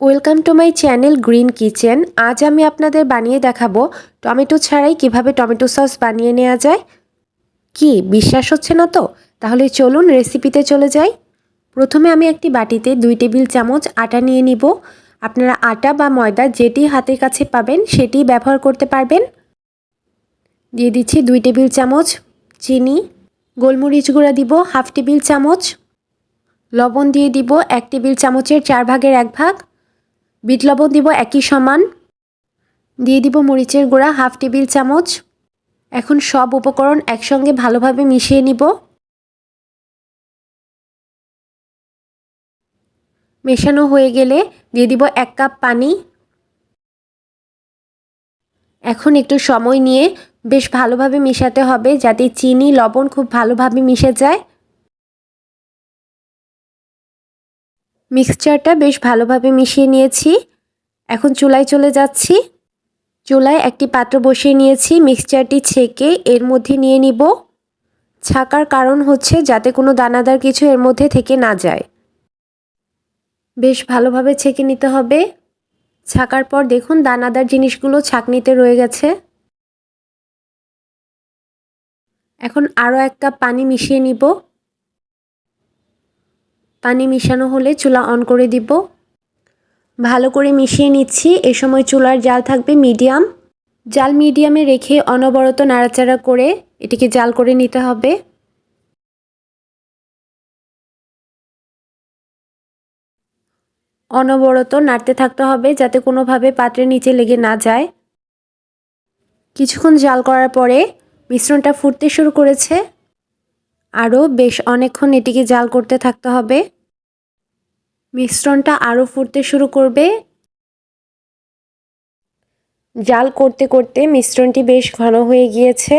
Welcome to my channel green kitchen. আজ আমি আপনাদের বানিয়ে দেখাবো টমেটো ছাড়াই কিভাবে টমেটো সস বানিয়ে নেওয়া যায়। কি বিশ্বাস হচ্ছে না তো? তাহলে চলুন রেসিপিতে চলে যাই। প্রথমে আমি একটি বাটিতে 2 টেবিল চামচ আটা নিয়ে নিব। আপনারা আটা বা ময়দা যেটি হাতের কাছে পাবেন সেটি ব্যবহার করতে পারবেন। দিয়ে দিচ্ছি 2 টেবিল চামচ চিনি, গোলমরিচ গুঁড়া দিব হাফ টেবিল চামচ, লবণ দিয়ে দিব 1 টেবিল চামচের 4 ভাগের 1 ভাগ, বিট লবণ দিব একই সমান, দিয়ে দিব মরিচের গুঁড়া হাফ টেবিল চামচ। এখন সব উপকরণ একসঙ্গে ভালোভাবে মিশিয়ে নিব। মেশানো হয়ে গেলে দিয়ে দিব 1 কাপ পানি। এখন একটু সময় নিয়ে বেশ ভালোভাবে মেশাতে হবে যাতে চিনি লবণ খুব ভালোভাবে মিশে যায়। মিক্সচারটা বেশ ভালোভাবে মিশিয়ে নিয়েছি। এখন চুলায় চলে যাচ্ছি। চুলায় একটি পাত্র বসিয়ে নিয়েছি। মিক্সচারটি ছেঁকে এর মধ্যে নিয়ে নিব। ছাকার কারণ হচ্ছে যাতে কোনো দানাদার কিছু এর মধ্যে থেকে না যায়। বেশ ভালোভাবে ছেঁকে নিতে হবে। ছাকার পর দেখুন দানাদার জিনিসগুলো ছাঁকনিতে রয়ে গেছে। এখন আরও 1 কাপ পানি মিশিয়ে নিব। পানি মিশানো হলে চুলা অন করে দিব। ভালো করে মিশিয়ে নিচ্ছি। এ সময় চুলার জাল থাকবে মিডিয়াম। জাল মিডিয়ামে রেখে অনবরত নাড়াচাড়া করে এটিকে জাল করে নিতে হবে। অনবরত নাড়তে থাকতে হবে যাতে কোনোভাবে পাত্রের নিচে লেগে না যায়। কিছুক্ষণ জাল করার পরে মিশ্রণটা ফুটতে শুরু করেছে। আরও বেশ অনেকক্ষণ এটিকে জাল করতে থাকতে হবে। মিশ্রণটা আরও ফুটতে শুরু করবে। জাল করতে করতে মিশ্রণটি বেশ ঘন হয়ে গিয়েছে।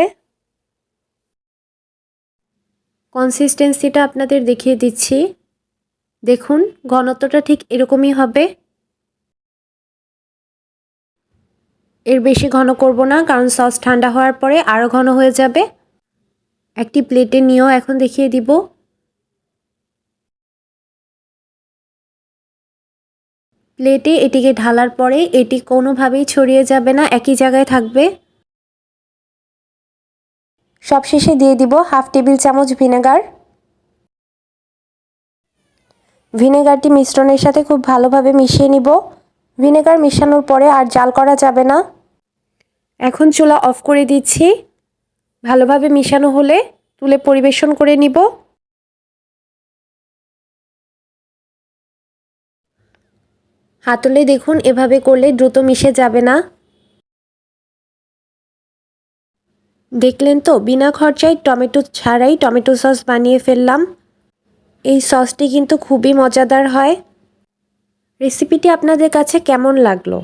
কনসিস্টেন্সিটা আপনাদের দেখিয়ে দিচ্ছি। দেখুন ঘনত্বটা ঠিক এরকমই হবে। এর বেশি ঘন করব না, কারণ সস ঠান্ডা হওয়ার পরে আরও ঘন হয়ে যাবে। একটি প্লেটে নিয়েও এখন দেখিয়ে দিব। প্লেটে এটিকে ঢালার পরে এটি কোনোভাবেই ছড়িয়ে যাবে না, একই জায়গায় থাকবে। সবশেষে দিয়ে দিব হাফ টেবিল চামচ ভিনেগার। ভিনেগারটি মিশ্রণের সাথে খুব ভালোভাবে মিশিয়ে নিব। ভিনেগার মিশানোর পরে আর জাল করা যাবে না। এখন চুলা অফ করে দিচ্ছি। ভালোভাবে মিশানো হলে তুলে পরিবেশন করে নিব। হাতলে দেখুন এভাবে করলে দ্রুত মিশে যাবে না। দেখলেন তো, বিনা খরচায় টমেটো ছাড়াই টমেটো সস বানিয়ে ফেললাম। এই সসটি কিন্তু খুবই মজাদার হয়। রেসিপিটি আপনাদের কাছে কেমন লাগলো?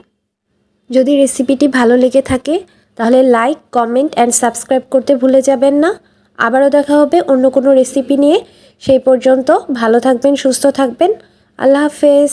যদি রেসিপিটি ভালো লেগে থাকে তাহলে লাইক, কমেন্ট অ্যান্ড সাবস্ক্রাইব করতে ভুলে যাবেন না। আবারও দেখা হবে অন্য কোনো রেসিপি নিয়ে। সেই পর্যন্ত ভালো থাকবেন, সুস্থ থাকবেন। আল্লাহ হাফেজ।